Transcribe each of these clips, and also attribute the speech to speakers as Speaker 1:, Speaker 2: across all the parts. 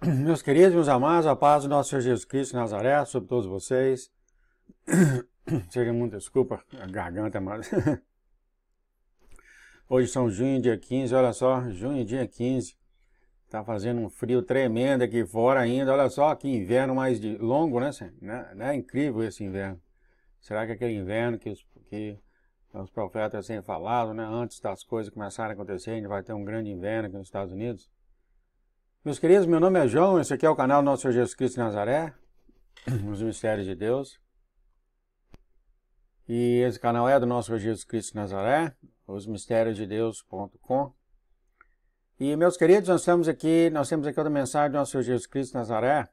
Speaker 1: Meus queridos, meus amados, a paz do nosso Senhor Jesus Cristo de Nazaré sobre todos vocês. Seja muito desculpa, a garganta, mas... Hoje são junho, dia 15, olha só, junho, dia 15. Tá fazendo um frio tremendo aqui fora ainda, olha só, que inverno mais longo, né? Não é incrível esse inverno. Será que aquele inverno que os profetas têm falado, né? Antes das coisas começarem a acontecer, a gente vai ter um grande inverno aqui nos Estados Unidos? Meus queridos, meu nome é João, esse aqui é o canal do nosso Senhor Jesus Cristo de Nazaré, os Mistérios de Deus. E esse canal é do nosso Senhor Jesus Cristo de Nazaré, osmistériosdedeus.com. E meus queridos, nós temos aqui outra mensagem do nosso Senhor Jesus Cristo de Nazaré.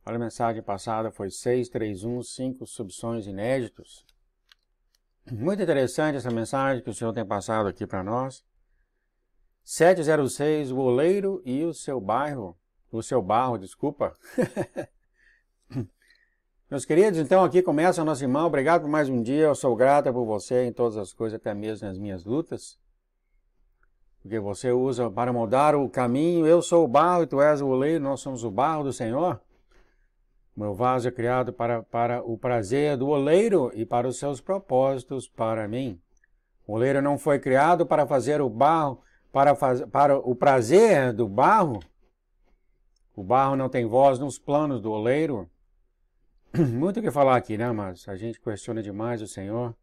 Speaker 1: Olha, a mensagem passada foi 631, 5 subsonhos inéditos. Muito interessante essa mensagem que o Senhor tem passado aqui para nós. 706, o oleiro e o seu barro, desculpa. Meus queridos, então aqui começa o nosso irmão. Obrigado por mais um dia. Eu sou grata por você em todas as coisas, até mesmo nas minhas lutas. Porque você usa para moldar o caminho. Eu sou o barro e tu és o oleiro, nós somos o barro do Senhor. O meu vaso é criado para o prazer do oleiro e para os seus propósitos para mim. O oleiro não foi criado para fazer o barro, para o prazer do barro. O barro não tem voz nos planos do oleiro. Muito o que falar aqui, né, mas a gente questiona demais o Senhor.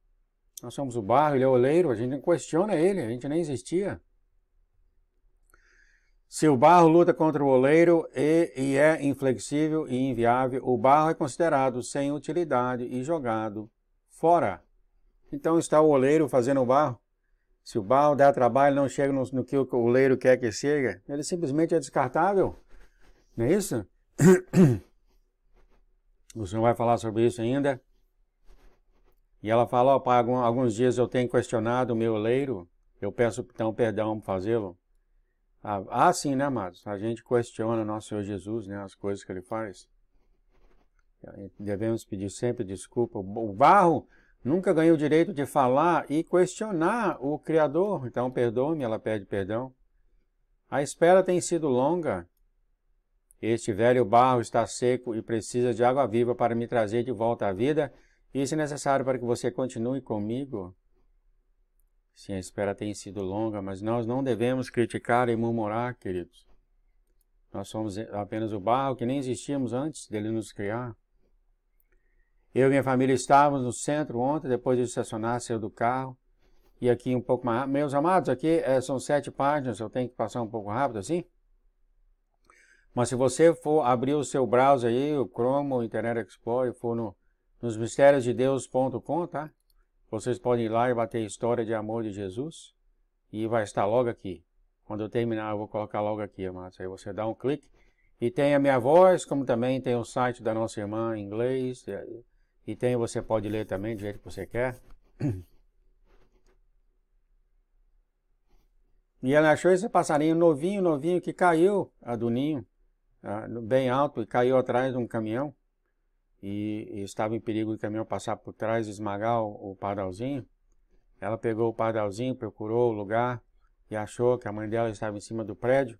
Speaker 1: Nós somos o barro, ele é o oleiro, a gente não questiona ele, a gente nem existia. Se o barro luta contra o oleiro e é inflexível e inviável, o barro é considerado sem utilidade e jogado fora. Então está o oleiro fazendo o barro. Se o barro der trabalho, não chega no que o oleiro quer que chegue, ele simplesmente é descartável. Não é isso? O Senhor vai falar sobre isso ainda. E ela fala, ó, pai, alguns dias eu tenho questionado o meu oleiro, eu peço então perdão por fazê-lo. Sim, né, amados? A gente questiona o nosso Senhor Jesus, né, as coisas que ele faz. Devemos pedir sempre desculpa. O barro nunca ganhou o direito de falar e questionar o Criador. Então, perdoe-me, ela pede perdão. A espera tem sido longa. Este velho barro está seco e precisa de água viva para me trazer de volta à vida. Isso é necessário para que você continue comigo. Sim, a espera tem sido longa, mas nós não devemos criticar e murmurar, queridos. Nós somos apenas o barro que nem existíamos antes dele nos criar. Eu e minha família estávamos no centro ontem, depois de estacionar, saiu do carro. E aqui um pouco mais... Meus amados, aqui são 7 páginas, eu tenho que passar um pouco rápido assim. Mas se você for abrir o seu browser aí, o Chrome, o Internet Explorer, for nos mistériosdedeus.com, tá? Vocês podem ir lá e bater História de Amor de Jesus. E vai estar logo aqui. Quando eu terminar, eu vou colocar logo aqui, amados. Aí você dá um clique. E tem a minha voz, como também tem o site da nossa irmã em inglês. E tem, você pode ler também do jeito que você quer. E ela achou esse passarinho novinho, que caiu do ninho, bem alto, e caiu atrás de um caminhão. E estava em perigo do caminhão passar por trás e esmagar o pardalzinho. Ela pegou o pardalzinho, procurou o lugar e achou que a mãe dela estava em cima do prédio.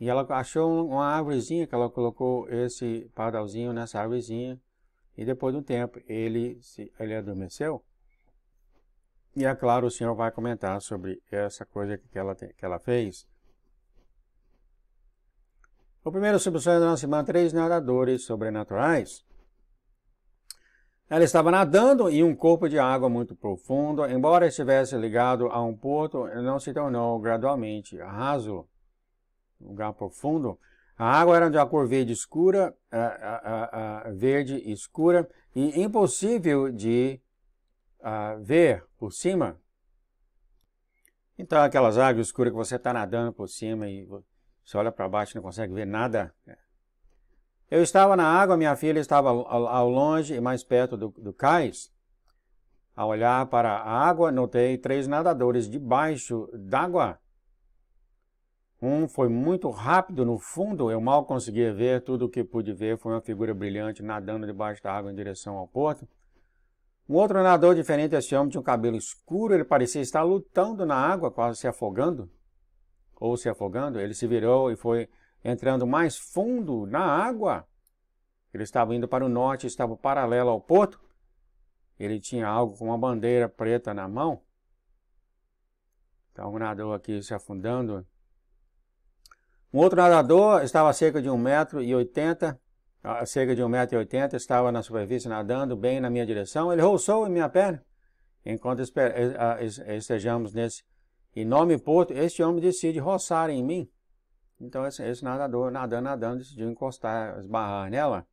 Speaker 1: E ela achou uma árvorezinha que ela colocou esse pardalzinho nessa árvorezinha. E depois de um tempo ele adormeceu. E é claro, o Senhor vai comentar sobre essa coisa que ela fez. O primeiro subsonho da nossa irmã, 3 nadadores sobrenaturais. Ela estava nadando em um corpo de água muito profundo. Embora estivesse ligado a um porto, ele não se tornou gradualmente raso, um lugar profundo. A água era de uma cor verde escura, e impossível de ver por cima. Então, aquelas águas escuras que você está nadando por cima e você olha para baixo e não consegue ver nada. Eu estava na água, minha filha estava ao longe e mais perto do cais. Ao olhar para a água, notei 3 nadadores debaixo d'água. Um foi muito rápido no fundo, eu mal conseguia ver, tudo o que pude ver foi uma figura brilhante nadando debaixo da água em direção ao porto. Um outro nadador diferente, esse homem tinha um cabelo escuro, ele parecia estar lutando na água, quase se afogando. Ou se afogando, ele se virou e foi entrando mais fundo na água. Ele estava indo para o norte, estava paralelo ao porto. Ele tinha algo com uma bandeira preta na mão. Então, um nadador aqui se afundando. Um outro nadador estava a cerca de 1,80 m, cerca de 1,80 m, estava na superfície nadando bem na minha direção. Ele roçou em minha perna. Enquanto estejamos nesse enorme porto, este homem decide roçar em mim. Então, esse nadador, nadando, decidiu encostar, esbarrar nela.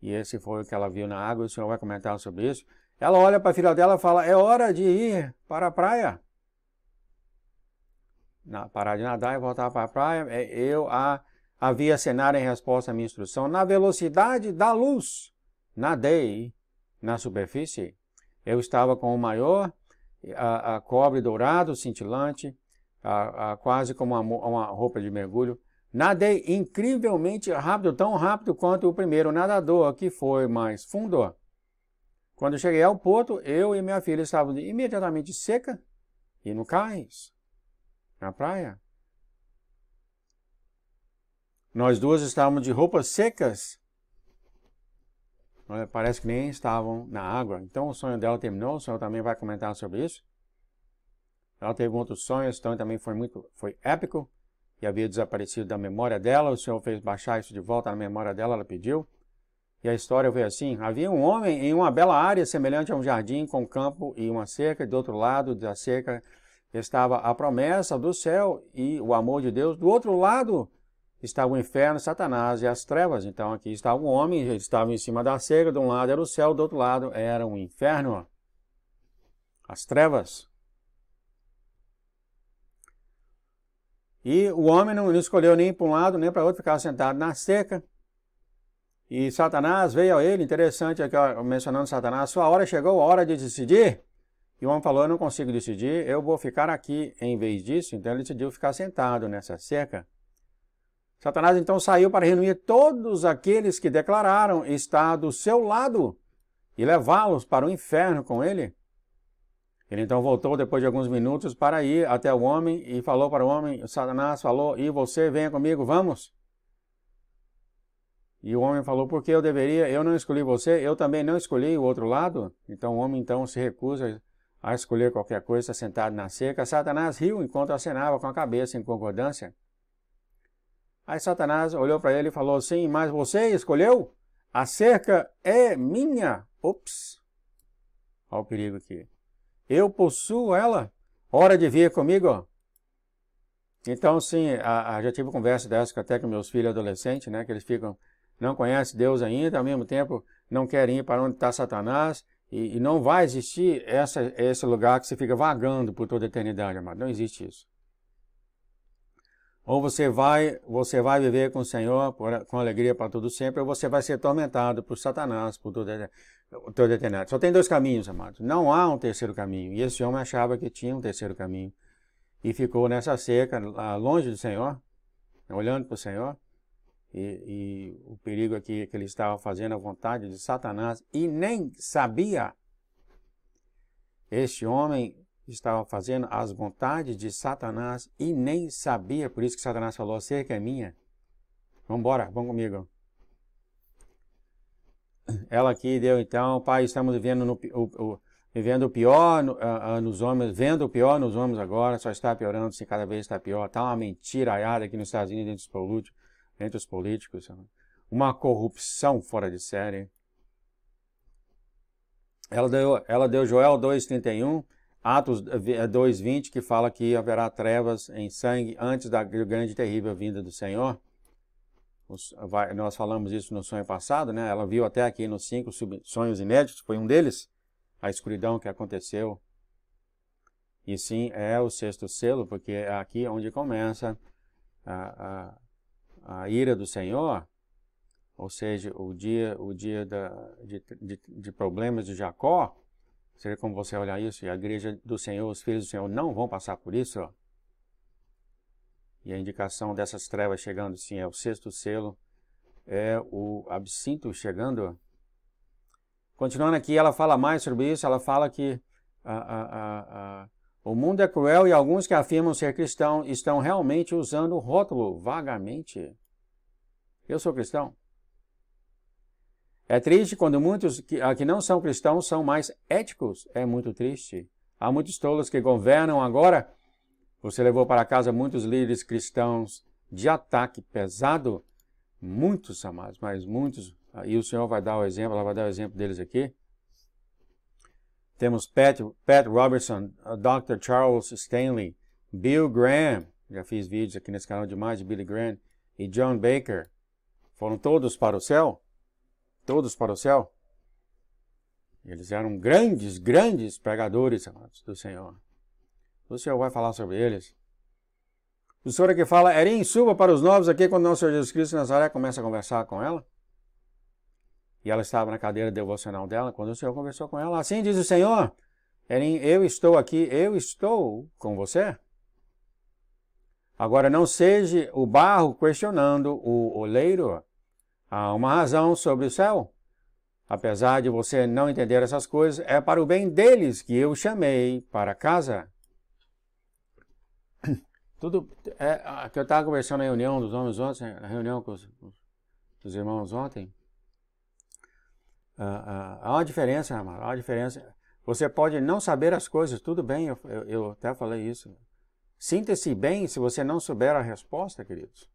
Speaker 1: E esse foi o que ela viu na água. O senhor vai comentar sobre isso. Ela olha para a filha dela e fala, é hora de ir para a praia. Parar de nadar e voltar para a praia. Eu havia acenado em resposta à minha instrução. Na velocidade da luz, nadei na superfície. Eu estava com o maior cobre dourado, cintilante, quase como uma roupa de mergulho. Nadei incrivelmente rápido, tão rápido quanto o primeiro nadador, que foi mais fundo. Quando cheguei ao porto, eu e minha filha estavam imediatamente seca e no cais, na praia. Nós duas estávamos de roupas secas. Parece que nem estavam na água. Então o sonho dela terminou, o senhor também vai comentar sobre isso. Ela teve outros sonhos, então também foi épico. E havia desaparecido da memória dela, o senhor fez baixar isso de volta na memória dela, ela pediu. E a história foi assim, havia um homem em uma bela área semelhante a um jardim com campo e uma cerca, e do outro lado da cerca estava a promessa do céu e o amor de Deus. Do outro lado estava o inferno, Satanás e as trevas. Então aqui estava um homem, ele estava em cima da cerca, de um lado era o céu, do outro lado era o inferno, as trevas. E o homem não escolheu nem para um lado nem para outro, ficava sentado na cerca. E Satanás veio a ele, interessante aqui mencionando Satanás, sua hora chegou, a hora de decidir. E o homem falou, eu não consigo decidir, eu vou ficar aqui em vez disso. Então ele decidiu ficar sentado nessa cerca. Satanás então saiu para reunir todos aqueles que declararam estar do seu lado e levá-los para o inferno com ele. Ele então voltou depois de alguns minutos para ir até o homem e falou para o homem, Satanás falou, e você venha comigo, vamos? E o homem falou, por que eu deveria? Eu não escolhi você, eu também não escolhi o outro lado. Então o homem então se recusa a escolher qualquer coisa, sentado na cerca. Satanás riu enquanto acenava com a cabeça em concordância. Aí Satanás olhou para ele e falou, sim, mas você escolheu? A cerca é minha. Ops! Olha o perigo aqui. Eu possuo ela. Hora de vir comigo. Então, sim, já tive conversa dessa até com meus filhos adolescentes, né? Que eles não conhecem Deus ainda, ao mesmo tempo não querem ir para onde está Satanás. E não vai existir esse lugar que você fica vagando por toda a eternidade, amado. Não existe isso. Ou você vai viver com o Senhor com alegria para todo sempre, ou você vai ser atormentado por Satanás por toda a eternidade. Só tem dois caminhos, amados. Não há um terceiro caminho. E esse homem achava que tinha um terceiro caminho. E ficou nessa cerca, longe do Senhor, olhando para o Senhor. E o perigo aqui é que ele estava fazendo a vontade de Satanás e nem sabia. Este homem estava fazendo as vontades de Satanás e nem sabia. Por isso que Satanás falou, a cerca é minha. Vamos embora, vamos comigo. Ela aqui deu então, pai, estamos vivendo o pior nos homens, vendo o pior nos homens agora, só está piorando, se cada vez está pior. Está uma mentiraiada aqui nos Estados Unidos entre os políticos, uma corrupção fora de série. Ela deu Joel 2,31, Atos 2,20, que fala que haverá trevas em sangue antes da grande e terrível vinda do Senhor. Nós falamos isso no sonho passado, né? Ela viu até aqui nos 5 sonhos inéditos, foi um deles, a escuridão que aconteceu. E sim, é o 6º selo, porque é aqui onde começa a ira do Senhor, ou seja, o dia de problemas de Jacó. Seria como você olhar isso, e a igreja do Senhor, os filhos do Senhor não vão passar por isso. Ó. E a indicação dessas trevas chegando, sim, é o 6º selo, é o absinto chegando. Continuando aqui, ela fala mais sobre isso, ela fala que O mundo é cruel e alguns que afirmam ser cristãos estão realmente usando o rótulo vagamente. Eu sou cristão. É triste quando muitos que não são cristãos são mais éticos. É muito triste. Há muitos tolos que governam agora. Você levou para casa muitos líderes cristãos de ataque pesado. Muitos, amados, mas muitos. E o Senhor vai dar o exemplo, ela vai dar o exemplo deles aqui. Temos Pat Robertson, Dr. Charles Stanley, Bill Graham, já fiz vídeos aqui nesse canal demais de Billy Graham, e John Baker. Foram todos para o céu? Todos para o céu? Eles eram grandes pregadores, amados, do Senhor. O Senhor vai falar sobre eles. O Senhor aqui fala, Erin, suba para os novos aqui quando o nosso Senhor Jesus Cristo de Nazaré começa a conversar com ela. E ela estava na cadeira devocional dela, quando o Senhor conversou com ela. Assim diz o Senhor, Erin, eu estou aqui, eu estou com você. Agora não seja o barro questionando o oleiro. Há uma razão sobre o céu. Apesar de você não entender essas coisas, é para o bem deles que eu chamei para casa. Tudo que eu estava conversando na reunião dos homens ontem, na reunião com os irmãos ontem. Há uma diferença, amado, há uma diferença. Você pode não saber as coisas, tudo bem, eu até falei isso. Sinta-se bem se você não souber a resposta, queridos.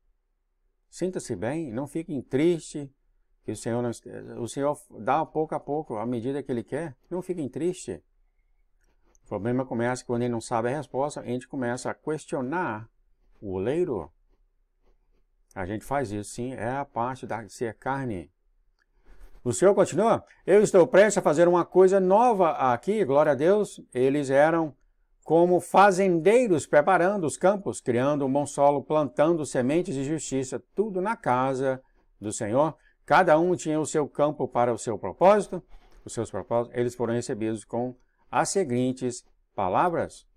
Speaker 1: Sinta-se bem, não fiquem tristes, que o Senhor dá pouco a pouco, à medida que Ele quer. Não fiquem tristes. O problema começa quando ele não sabe a resposta, a gente começa a questionar o oleiro. A gente faz isso, sim, é a parte de ser carne. O Senhor continua, eu estou prestes a fazer uma coisa nova aqui, glória a Deus. Eles eram como fazendeiros preparando os campos, criando um bom solo, plantando sementes de justiça, tudo na casa do Senhor. Cada um tinha o seu campo para o seu propósito, os seus propósitos, eles foram recebidos com as seguintes palavras.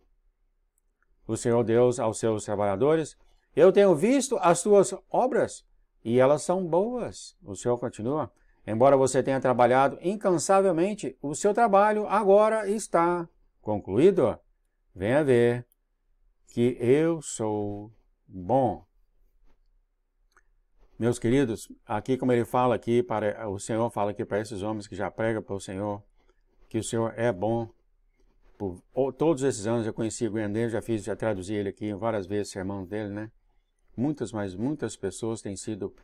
Speaker 1: O Senhor Deus aos seus trabalhadores, eu tenho visto as tuas obras e elas são boas. O Senhor continua, embora você tenha trabalhado incansavelmente, o seu trabalho agora está concluído. Venha ver que eu sou bom. Meus queridos, aqui como ele fala aqui, o Senhor fala aqui para esses homens que já pregam para o Senhor, que o Senhor é bom. Por todos esses anos eu conheci o Graham, já traduzi ele aqui várias vezes, sermão dele, né? Muitas pessoas têm sido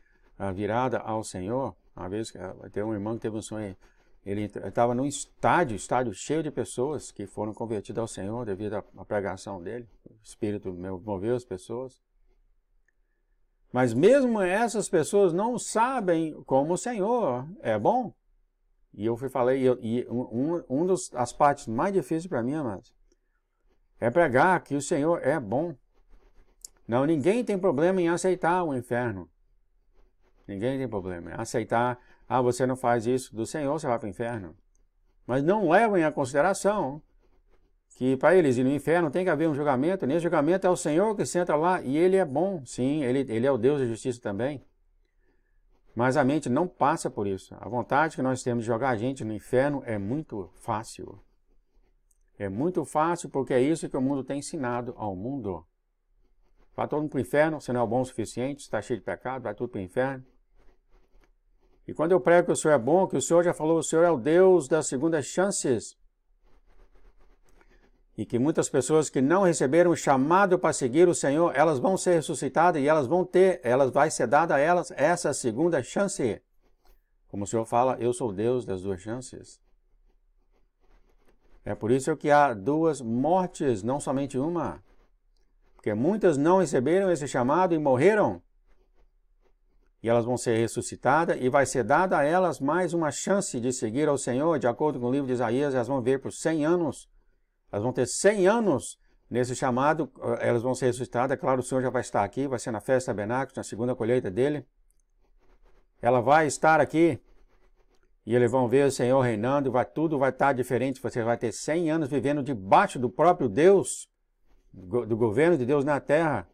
Speaker 1: viradas ao Senhor. Uma vez, tem um irmão que teve um sonho, ele estava num estádio cheio de pessoas que foram convertidas ao Senhor devido à pregação dele. O Espírito moveu as pessoas. Mas mesmo essas pessoas não sabem como o Senhor é bom. E eu falei, das partes mais difíceis para mim, amados, é pregar que o Senhor é bom. Não, ninguém tem problema em aceitar o inferno. Ninguém tem problema em aceitar, você não faz isso do Senhor, você vai para o inferno. Mas não levem em consideração que para eles ir no inferno tem que haver um julgamento. Nesse julgamento é o Senhor que senta lá e Ele é bom. Sim, Ele é o Deus da justiça também. Mas a mente não passa por isso. A vontade que nós temos de jogar a gente no inferno é muito fácil. É muito fácil porque é isso que o mundo tem ensinado ao mundo. Vai todo mundo para o inferno, você não é bom o suficiente, está cheio de pecado, vai tudo para o inferno. E quando eu prego que o Senhor é bom, que o Senhor já falou, o Senhor é o Deus das segundas chances. E que muitas pessoas que não receberam o chamado para seguir o Senhor, elas vão ser ressuscitadas e vai ser dada a elas essa segunda chance. Como o Senhor fala, eu sou o Deus das duas chances. É por isso que há duas mortes, não somente uma. Porque muitas não receberam esse chamado e morreram. E elas vão ser ressuscitadas e vai ser dada a elas mais uma chance de seguir ao Senhor. De acordo com o livro de Isaías, elas vão ver por 100 anos. Elas vão ter 100 anos nesse chamado, elas vão ser ressuscitadas. Claro, o Senhor já vai estar aqui, vai ser na festa de tabernáculos, na segunda colheita dele. Ela vai estar aqui e eles vão ver o Senhor reinando, tudo vai estar diferente. Você vai ter 100 anos vivendo debaixo do próprio Deus, do governo de Deus na terra.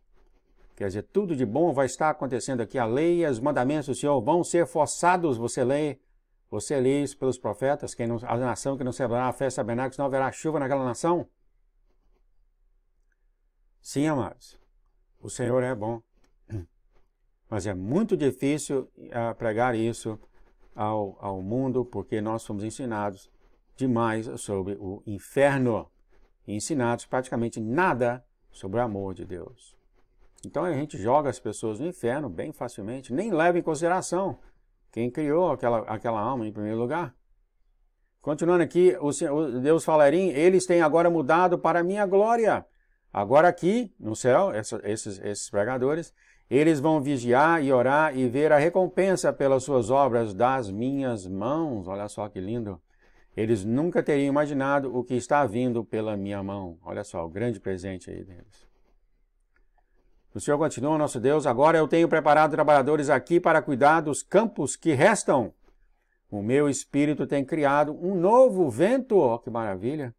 Speaker 1: Quer dizer, tudo de bom vai estar acontecendo aqui. A lei e os mandamentos do Senhor vão ser forçados. Você lê isso pelos profetas, a nação que não celebrará a festa de tabernáculos, não haverá chuva naquela nação. Sim, amados, o Senhor é bom, mas é muito difícil pregar isso ao mundo, porque nós fomos ensinados demais sobre o inferno, e ensinados praticamente nada sobre o amor de Deus. Então a gente joga as pessoas no inferno bem facilmente, nem leva em consideração quem criou aquela alma em primeiro lugar. Continuando aqui, Deus falaria, eles têm agora mudado para a minha glória. Agora aqui, no céu, esses pregadores, eles vão vigiar e orar e ver a recompensa pelas suas obras das minhas mãos. Olha só que lindo. Eles nunca teriam imaginado o que está vindo pela minha mão. Olha só, o grande presente aí deles. O Senhor continua, nosso Deus, agora eu tenho preparado trabalhadores aqui para cuidar dos campos que restam. O meu espírito tem criado um novo vento, ó, que maravilha.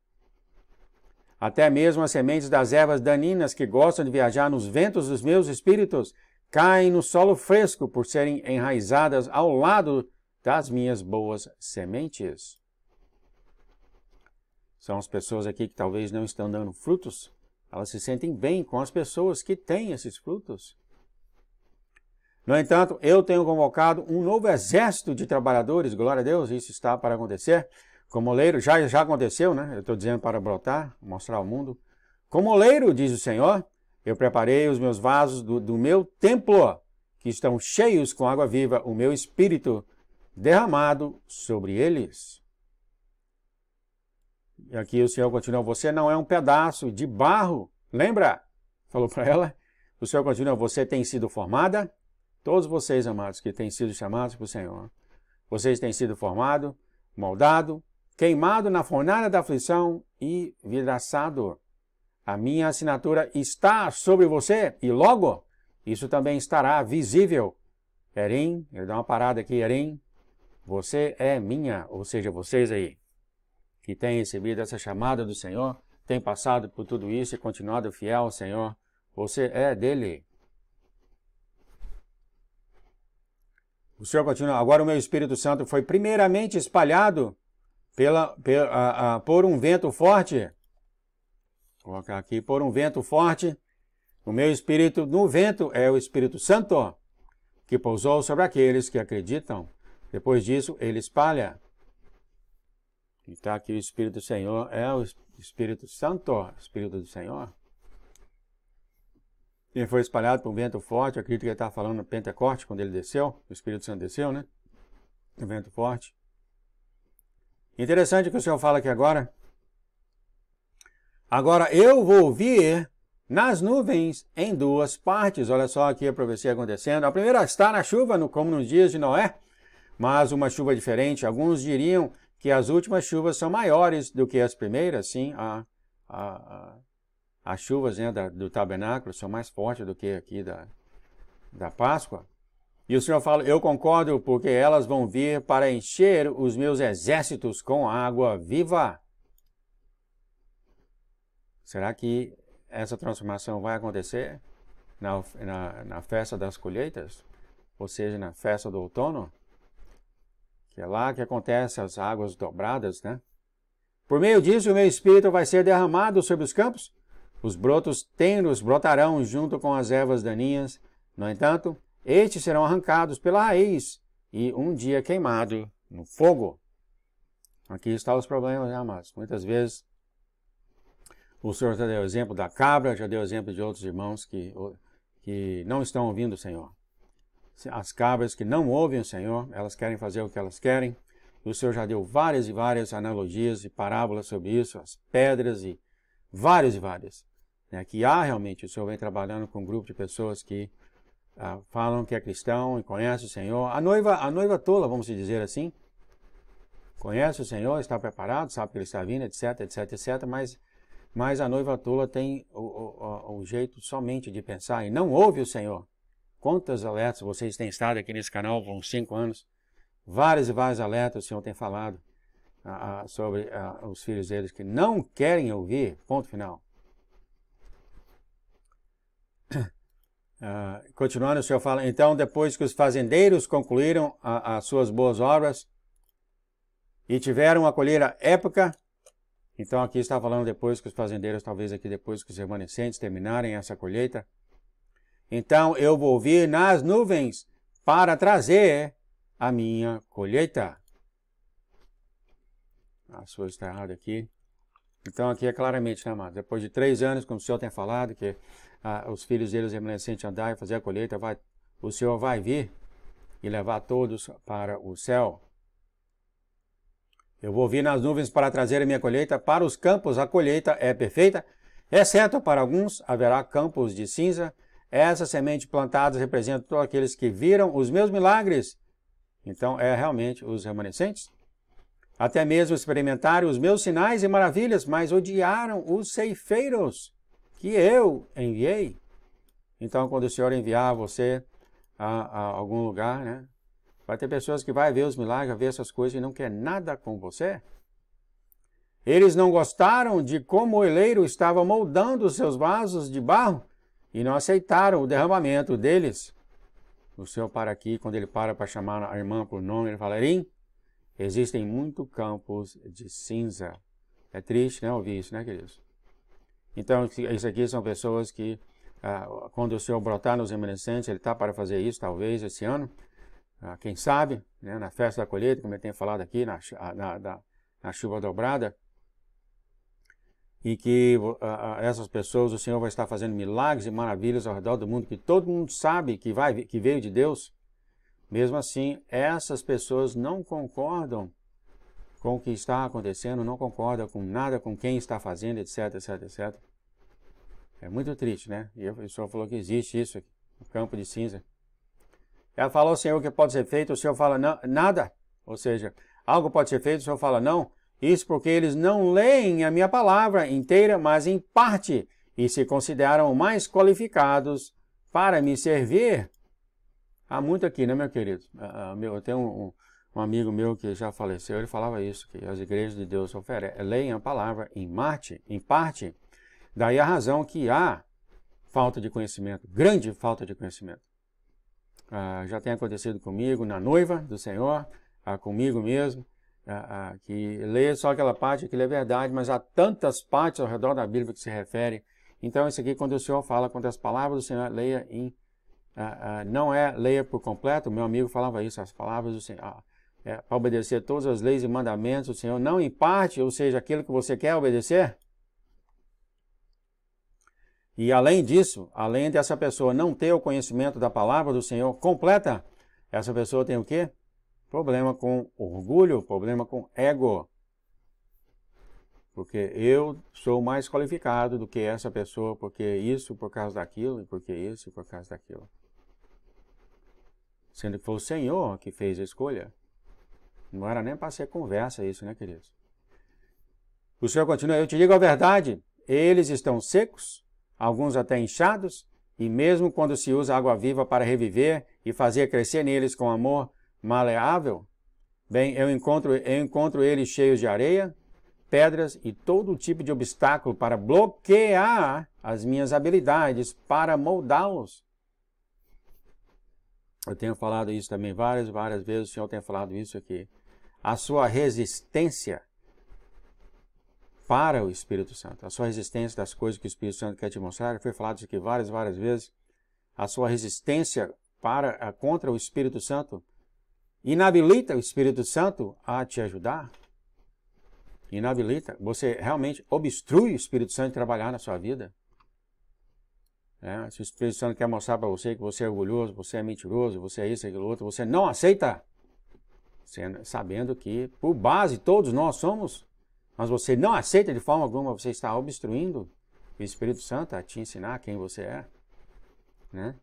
Speaker 1: Até mesmo as sementes das ervas daninas que gostam de viajar nos ventos dos meus espíritos caem no solo fresco por serem enraizadas ao lado das minhas boas sementes. São as pessoas aqui que talvez não estão dando frutos. Elas se sentem bem com as pessoas que têm esses frutos. No entanto, eu tenho convocado um novo exército de trabalhadores, glória a Deus, isso está para acontecer. Como oleiro, já aconteceu, né? Eu estou dizendo para brotar, mostrar ao mundo. Como oleiro, diz o Senhor, eu preparei os meus vasos do meu templo, que estão cheios com água viva, o meu espírito derramado sobre eles. E aqui o Senhor continua, você não é um pedaço de barro, lembra? Falou para ela. O Senhor continua, você tem sido formada. Todos vocês, amados, que têm sido chamados para o Senhor. Vocês têm sido formados, moldado, queimado na fornalha da aflição e vidraçado. A minha assinatura está sobre você e logo isso também estará visível. Erim, ele dá uma parada aqui, Erim, você é minha, ou seja, vocês aí, que têm recebido essa chamada do Senhor, têm passado por tudo isso e continuado fiel ao Senhor, você é dele. O Senhor continua, agora o meu Espírito Santo foi primeiramente espalhado por um vento forte. Vou colocar aqui, por um vento forte. O meu Espírito no vento é o Espírito Santo, que pousou sobre aqueles que acreditam. Depois disso, ele espalha. E está aqui o Espírito do Senhor, é o Espírito Santo, o Espírito do Senhor. Ele foi espalhado por um vento forte, eu acredito que ele está falando no Pentecoste, quando ele desceu, o Espírito Santo desceu, né? Um vento forte. Interessante o que o Senhor fala aqui agora. Agora eu vou vir nas nuvens em duas partes. Olha só aqui a profecia acontecendo. A primeira está na chuva, como nos dias de Noé, mas uma chuva diferente. Alguns diriam que as últimas chuvas são maiores do que as primeiras. Sim, as chuvas, né, do tabernáculo são mais fortes do que aqui da Páscoa. E o Senhor fala, eu concordo, porque elas vão vir para encher os meus exércitos com água viva. Será que essa transformação vai acontecer na festa das colheitas? Ou seja, na festa do outono? Que é lá que acontecem as águas dobradas, né? Por meio disso, o meu espírito vai ser derramado sobre os campos. Os brotos tenros brotarão junto com as ervas daninhas. No entanto, estes serão arrancados pela raiz e um dia queimado no fogo. Aqui estão os problemas, né, amados? Muitas vezes, o Senhor já deu o exemplo da cabra, já deu o exemplo de outros irmãos que não estão ouvindo o Senhor. As cabras que não ouvem o Senhor, elas querem fazer o que elas querem. E o Senhor já deu várias e várias analogias e parábolas sobre isso, as pedras e várias. Né, que há realmente, o Senhor vem trabalhando com um grupo de pessoas que falam que é cristão e conhece o Senhor. A noiva tola, vamos dizer assim, conhece o Senhor, está preparado, sabe que ele está vindo, etc, mas a noiva tola tem o jeito somente de pensar e não ouve o Senhor. Quantas alertas vocês têm estado aqui nesse canal por uns 5 anos? Vários e vários alertas o Senhor tem falado sobre os filhos deles que não querem ouvir, ponto final. Continuando, o Senhor fala, então depois que os fazendeiros concluíram as suas boas obras e tiveram a colheita épica, Então aqui está falando depois que os fazendeiros, talvez aqui depois que os remanescentes terminarem essa colheita. Então eu vou vir nas nuvens para trazer a minha colheita. A sua está errada aqui. Então aqui é claramente, né, amado? Depois de 3 anos, como o Senhor tem falado, que os filhos deles remanescentes andar e fazer a colheita, o Senhor vai vir e levar todos para o céu. Eu vou vir nas nuvens para trazer a minha colheita. Para os campos a colheita é perfeita, exceto para alguns haverá campos de cinza. Essas sementes plantadas representam todos aqueles que viram os meus milagres. Então é realmente os remanescentes. Até mesmo experimentaram os meus sinais e maravilhas, mas odiaram os ceifeiros que eu enviei. Então, quando o Senhor enviar você a algum lugar, né, vai ter pessoas que vão ver os milagres, vai ver essas coisas e não quer nada com você. Eles não gostaram de como o oleiro estava moldando os seus vasos de barro e não aceitaram o derramamento deles. O Senhor para aqui, quando ele para chamar a irmã por nome, ele fala: Erim, existem muitos campos de cinza. É triste, né, ouvir isso, né, queridos? Então, isso aqui são pessoas que, quando o Senhor brotar nos remanescentes, ele está para fazer isso, talvez, esse ano. Quem sabe, né, na festa da colheita, como eu tenho falado aqui, na chuva dobrada. E que essas pessoas, o Senhor vai estar fazendo milagres e maravilhas ao redor do mundo, que todo mundo sabe que veio de Deus. Mesmo assim, essas pessoas não concordam com o que está acontecendo, não concordam com nada, com quem está fazendo, etc, etc, etc. É muito triste, né? E o Senhor falou que existe isso aqui, o campo de cinza. Ela fala ao Senhor o que pode ser feito, o Senhor fala não, nada. Ou seja, algo pode ser feito, o Senhor fala não. Isso porque eles não leem a minha palavra inteira, mas em parte, e se consideram mais qualificados para me servir. Há muito aqui, né, meu querido? Eu tenho um amigo meu que já faleceu, ele falava isso, que as igrejas de Deus leem a palavra em parte, daí a razão que há falta de conhecimento, grande falta de conhecimento. Já tem acontecido comigo, na noiva do Senhor, comigo mesmo, que lê só aquela parte, aquilo é verdade, mas há tantas partes ao redor da Bíblia que se refere. Então, isso aqui, quando o Senhor fala, quando as palavras do Senhor, leia não leia por completo. O meu amigo falava isso, as palavras do Senhor, para obedecer todas as leis e mandamentos do Senhor, não em parte, ou seja, aquilo que você quer obedecer. E além disso, além dessa pessoa não ter o conhecimento da palavra do Senhor completa, essa pessoa tem o quê? Problema com orgulho, problema com ego. Porque eu sou mais qualificado do que essa pessoa, porque isso, por causa daquilo, e porque isso, por causa daquilo. Sendo que foi o Senhor que fez a escolha. Não era nem para ser conversa isso, né, queridos? O Senhor continua: eu te digo a verdade, eles estão secos, alguns até inchados, e mesmo quando se usa água viva para reviver e fazer crescer neles com amor maleável, bem, eu encontro eles cheios de areia, pedras e todo tipo de obstáculo para bloquear as minhas habilidades para moldá-los. Eu tenho falado isso também várias vezes, o Senhor tem falado isso aqui. A sua resistência para o Espírito Santo, a sua resistência das coisas que o Espírito Santo quer te mostrar, foi falado isso aqui várias vezes, a sua resistência contra o Espírito Santo inabilita o Espírito Santo a te ajudar. Inabilita. Você realmente obstrui o Espírito Santo de trabalhar na sua vida. Se o Espírito Santo quer mostrar para você que você é orgulhoso, você é mentiroso, você é isso, aquilo outro, você não aceita. Sabendo que, por base, todos nós somos, mas você não aceita de forma alguma, você está obstruindo o Espírito Santo a te ensinar quem você é. Né?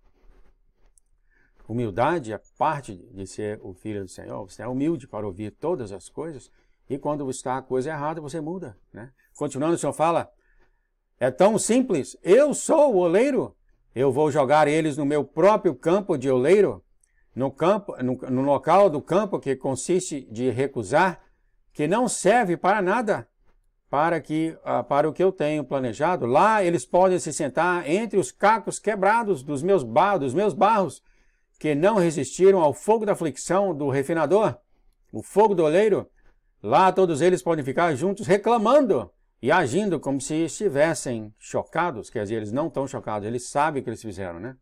Speaker 1: Humildade é parte de ser o filho do Senhor. Você é humilde para ouvir todas as coisas. E quando está a coisa errada, você muda. Né? Continuando, o Senhor fala: é tão simples. Eu sou o oleiro. Eu vou jogar eles no meu próprio campo de oleiro. No local do campo que consiste de recusar, que não serve para nada, para o que eu tenho planejado. Lá eles podem se sentar entre os cacos quebrados dos meus barros, que não resistiram ao fogo da aflição do refinador, o fogo do oleiro. Lá todos eles podem ficar juntos reclamando e agindo como se estivessem chocados, quer dizer, eles não estão chocados, eles sabem o que eles fizeram, né?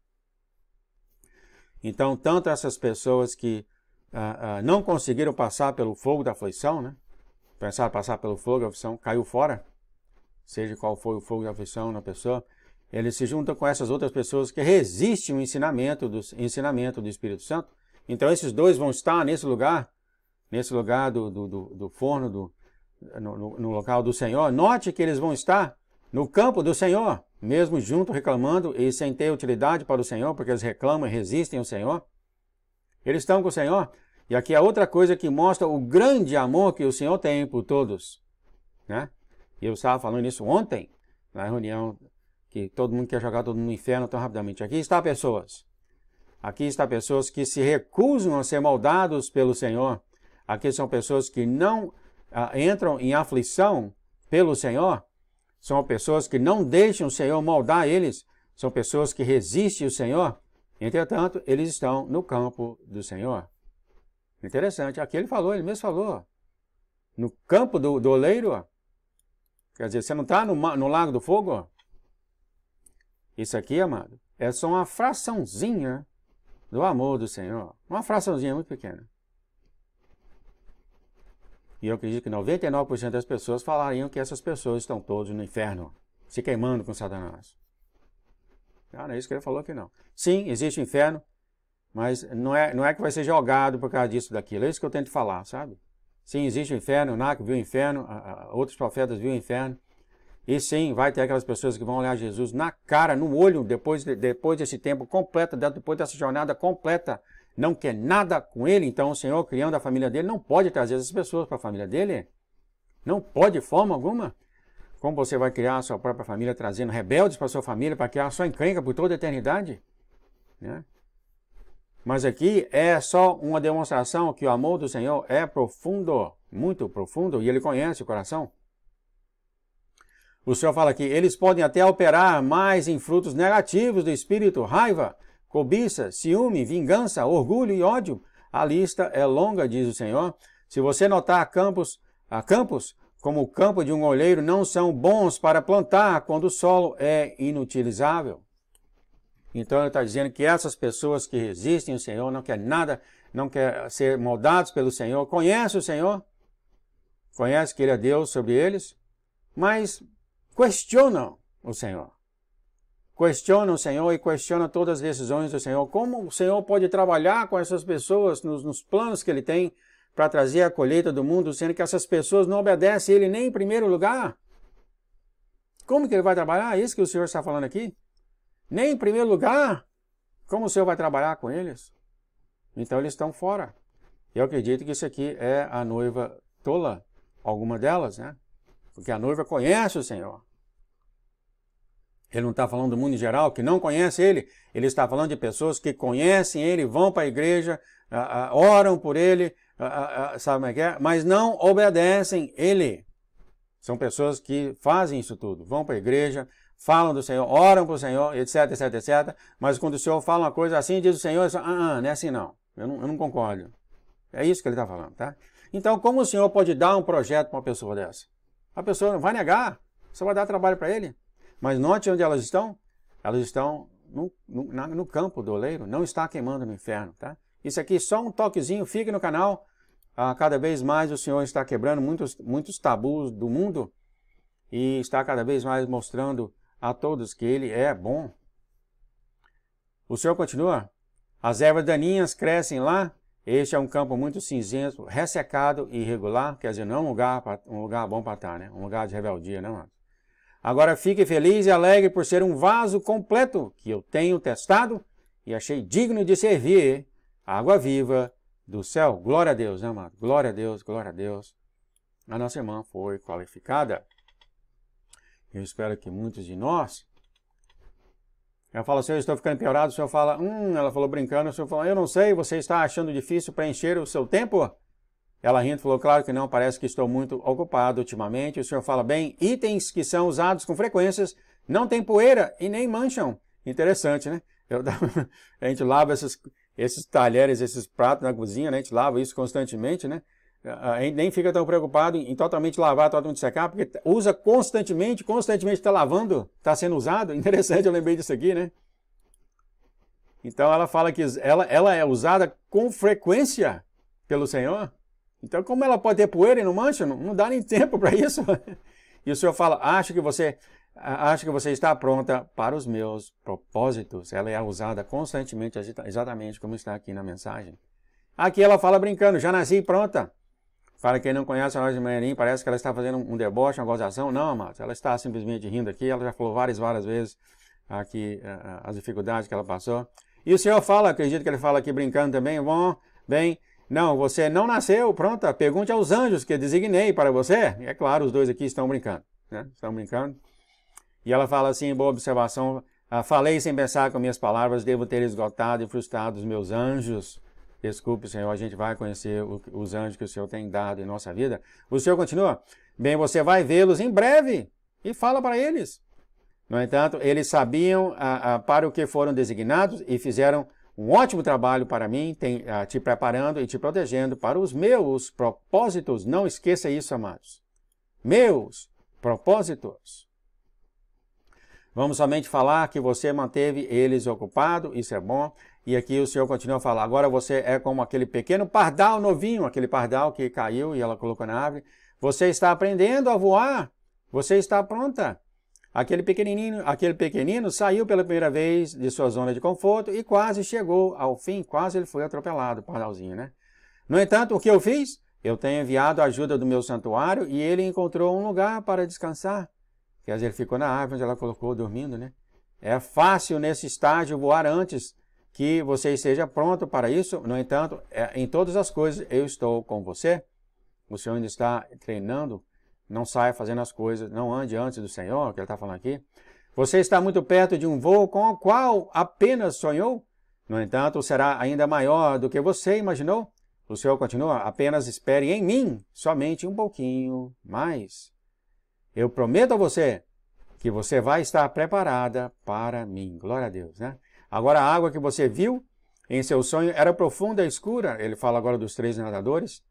Speaker 1: Então, tanto essas pessoas que não conseguiram passar pelo fogo da aflição, né? Pensaram passar pelo fogo da aflição, caiu fora, seja qual foi o fogo da aflição na pessoa, eles se juntam com essas outras pessoas que resistem ao ensinamento do Espírito Santo. Então, esses dois vão estar nesse lugar do forno, no local do Senhor. Note que eles vão estar no campo do Senhor, mesmo junto reclamando e sem ter utilidade para o Senhor, porque eles reclamam e resistem ao Senhor. Eles estão com o Senhor. E aqui é outra coisa que mostra o grande amor que o Senhor tem por todos, né? E eu estava falando isso ontem, na reunião, que todo mundo quer jogar todo mundo no inferno tão rapidamente. Aqui está pessoas que se recusam a ser moldados pelo Senhor. Aqui são pessoas que não entram em aflição pelo Senhor. São pessoas que não deixam o Senhor moldar eles. São pessoas que resistem ao Senhor. Entretanto, eles estão no campo do Senhor. Interessante. Aqui ele mesmo falou. No campo do oleiro. Quer dizer, você não está no lago do fogo? Isso aqui, amado, é só uma fraçãozinha do amor do Senhor. Uma fraçãozinha muito pequena. E eu acredito que 99% das pessoas falariam que essas pessoas estão todos no inferno, se queimando com Satanás. Não é isso que ele falou aqui, não. Sim, existe o inferno, mas não é que vai ser jogado por causa disso, daquilo. É isso que eu tento falar, sabe? Sim, existe o inferno, Nac viu o inferno, outros profetas viram o inferno. E sim, vai ter aquelas pessoas que vão olhar Jesus na cara, no olho, depois desse tempo completo, depois dessa jornada completa, não quer nada com ele. Então o Senhor, criando a família dele, não pode trazer essas pessoas para a família dele. Não pode de forma alguma. Como você vai criar a sua própria família, trazendo rebeldes para a sua família, para criar a sua encrenca por toda a eternidade? Né? Mas aqui é só uma demonstração que o amor do Senhor é profundo, muito profundo, e ele conhece o coração. O Senhor fala aqui, eles podem até operar mais em frutos negativos do espírito, raiva, cobiça, ciúme, vingança, orgulho e ódio. A lista é longa, diz o Senhor. Se você notar campos como o campo de um olheiro, não são bons para plantar quando o solo é inutilizável. Então ele está dizendo que essas pessoas que resistem ao Senhor, não quer nada, não quer ser moldados pelo Senhor, conhece o Senhor, conhece que Ele é Deus sobre eles, mas questionam o Senhor. Questionam o Senhor e questionam todas as decisões do Senhor. Como o Senhor pode trabalhar com essas pessoas nos planos que Ele tem para trazer a colheita do mundo, sendo que essas pessoas não obedecem a Ele nem em primeiro lugar? Como que Ele vai trabalhar? É isso que o Senhor está falando aqui? Nem em primeiro lugar? Como o Senhor vai trabalhar com eles? Então eles estão fora. Eu acredito que isso aqui é a noiva tola, alguma delas, né? Porque a noiva conhece o Senhor. Ele não está falando do mundo em geral, que não conhece Ele. Ele está falando de pessoas que conhecem Ele, vão para a igreja, oram por Ele, sabe como é que é? Mas não obedecem Ele. São pessoas que fazem isso tudo. Vão para a igreja, falam do Senhor, oram para o Senhor, etc, etc, etc. Mas quando o Senhor fala uma coisa assim, diz o Senhor, não é assim não. Eu não concordo. É isso que ele está falando, tá? Então, como o Senhor pode dar um projeto para uma pessoa dessa? A pessoa não vai negar, só vai dar trabalho para ele. Mas note onde elas estão. Elas estão no campo do oleiro, não está queimando no inferno, tá? Isso aqui é só um toquezinho, fique no canal. Cada vez mais o Senhor está quebrando muitos tabus do mundo e está cada vez mais mostrando a todos que Ele é bom. O Senhor continua. As ervas daninhas crescem lá. Este é um campo muito cinzento, ressecado e irregular. Quer dizer, não um lugar bom para estar, né? Um lugar de rebeldia, né, mano? Agora fique feliz e alegre por ser um vaso completo que eu tenho testado e achei digno de servir a água viva do céu. Glória a Deus, né, amado? Glória a Deus, glória a Deus. A nossa irmã foi qualificada. Eu espero que muitos de nós... Ela fala assim, eu estou ficando empeorado. O Senhor fala, ela falou brincando. O Senhor fala, eu não sei, você está achando difícil preencher o seu tempo? Ela rindo falou, claro que não, parece que estou muito ocupado ultimamente. O Senhor fala, bem, itens que são usados com frequências não têm poeira e nem mancham. Interessante, né? A gente lava esses talheres, esses pratos na cozinha, né? A gente lava isso constantemente, né? a gente nem fica tão preocupado em totalmente lavar, totalmente secar, porque usa constantemente está lavando, está sendo usado. Interessante, eu lembrei disso aqui, né? Então ela fala que ela é usada com frequência pelo Senhor. Então como ela pode ter poeira e não mancha? Não dá nem tempo para isso. E o Senhor fala, acho que você está pronta para os meus propósitos. Ela é usada constantemente, exatamente como está aqui na mensagem. Aqui ela fala brincando, já nasci pronta. Para quem não conhece a loja de Manhãrim, parece que ela está fazendo um deboche, uma gozação. Não, amados, ela está simplesmente rindo aqui. Ela já falou várias vezes aqui as dificuldades que ela passou. E o Senhor fala, acredito que ele fala aqui brincando também, não, você não nasceu, pronta, pergunte aos anjos que designei para você. E é claro, os dois aqui estão brincando, né? Estão brincando. E ela fala assim, boa observação, falei sem pensar com minhas palavras, devo ter esgotado e frustrado os meus anjos. Desculpe, Senhor, a gente vai conhecer os anjos que o Senhor tem dado em nossa vida. O Senhor continua, bem, você vai vê-los em breve e fala para eles. No entanto, eles sabiam para o que foram designados e fizeram um ótimo trabalho para mim, te preparando e te protegendo para os meus propósitos. Não esqueça isso, amados. Meus propósitos. Vamos somente falar que você manteve eles ocupados, isso é bom. E aqui o Senhor continua a falar, agora você é como aquele pequeno pardal novinho, aquele pardal que caiu e ela colocou na árvore. Você está aprendendo a voar, você está pronta. Aquele pequenino saiu pela primeira vez de sua zona de conforto e quase chegou ao fim, quase ele foi atropelado, pardalzinho, né? No entanto, o que eu fiz? Eu tenho enviado a ajuda do meu santuário e ele encontrou um lugar para descansar. Quer dizer, ele ficou na árvore onde ela colocou dormindo, né? É fácil nesse estágio voar antes que você esteja pronto para isso. No entanto, em todas as coisas eu estou com você. O Senhor ainda está treinando. Não saia fazendo as coisas, não ande antes do Senhor, que ele está falando aqui. Você está muito perto de um voo com o qual apenas sonhou. No entanto, será ainda maior do que você imaginou. O Senhor continua, apenas espere em mim, somente um pouquinho mais. Eu prometo a você que você vai estar preparada para mim. Glória a Deus, né? Agora, a água que você viu em seu sonho era profunda e escura. Ele fala agora dos 3 nadadores.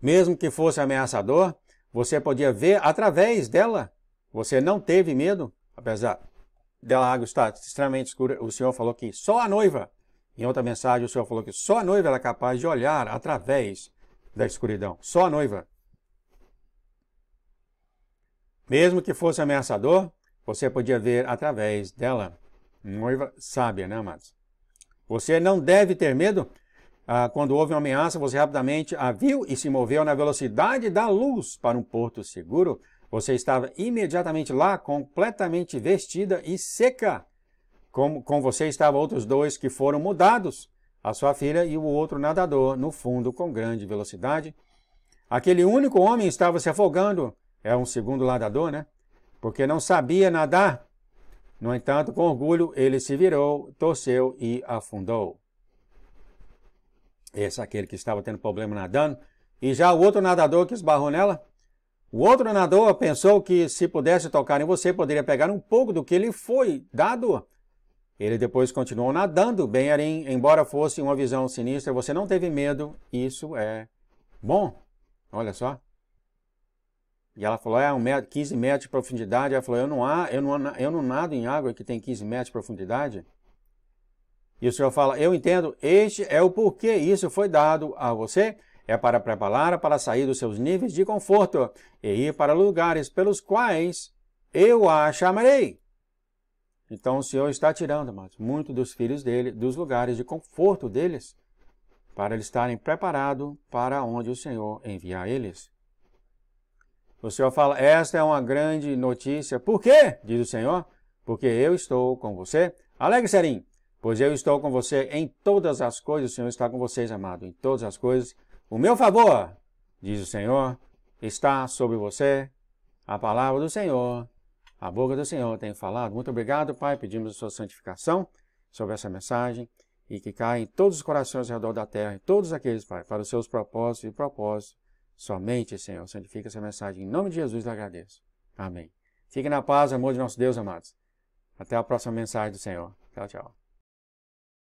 Speaker 1: Mesmo que fosse ameaçador, você podia ver através dela. Você não teve medo, apesar dela água estar extremamente escura. O Senhor falou que só a noiva, em outra mensagem, o Senhor falou que só a noiva era capaz de olhar através da escuridão. Só a noiva. Mesmo que fosse ameaçador, você podia ver através dela. Noiva sábia, né, amados? Você não deve ter medo. Quando houve uma ameaça, você rapidamente a viu e se moveu na velocidade da luz para um porto seguro. Você estava imediatamente lá, completamente vestida e seca. Com você estavam outros 2 que foram mudados, a sua filha e o outro nadador, no fundo com grande velocidade. Aquele único homem estava se afogando. É um segundo nadador, né? Porque não sabia nadar. No entanto, com orgulho, ele se virou, torceu e afundou. Esse é aquele que estava tendo problema nadando. E já o outro nadador que esbarrou nela. O outro nadador pensou que se pudesse tocar em você, poderia pegar um pouco do que lhe foi dado. Ele depois continuou nadando, bem embora fosse uma visão sinistra. Você não teve medo, isso é bom. Olha só. E ela falou, 15 metros de profundidade. Ela falou, eu não nado em água que tem 15 metros de profundidade. E o Senhor fala, eu entendo, este é o porquê isso foi dado a você. É para preparar para sair dos seus níveis de conforto e ir para lugares pelos quais eu a chamarei. Então o Senhor está tirando, amados, muito dos filhos dele, dos lugares de conforto deles, para eles estarem preparados para onde o Senhor enviar eles. O Senhor fala, esta é uma grande notícia. Por quê? Diz o Senhor. Porque eu estou com você. Alegre, Serim, pois eu estou com você em todas as coisas. O Senhor está com vocês, amado, em todas as coisas. O meu favor, diz o Senhor, está sobre você. A palavra do Senhor, a boca do Senhor tem falado. Muito obrigado, Pai. Pedimos a sua santificação sobre essa mensagem e que caia em todos os corações ao redor da terra, em todos aqueles, Pai, para os seus propósitos e propósitos. Somente, Senhor, santifica essa mensagem. Em nome de Jesus, eu agradeço. Amém. Fiquem na paz, amor de nosso Deus, amados. Até a próxima mensagem do Senhor. Tchau, tchau.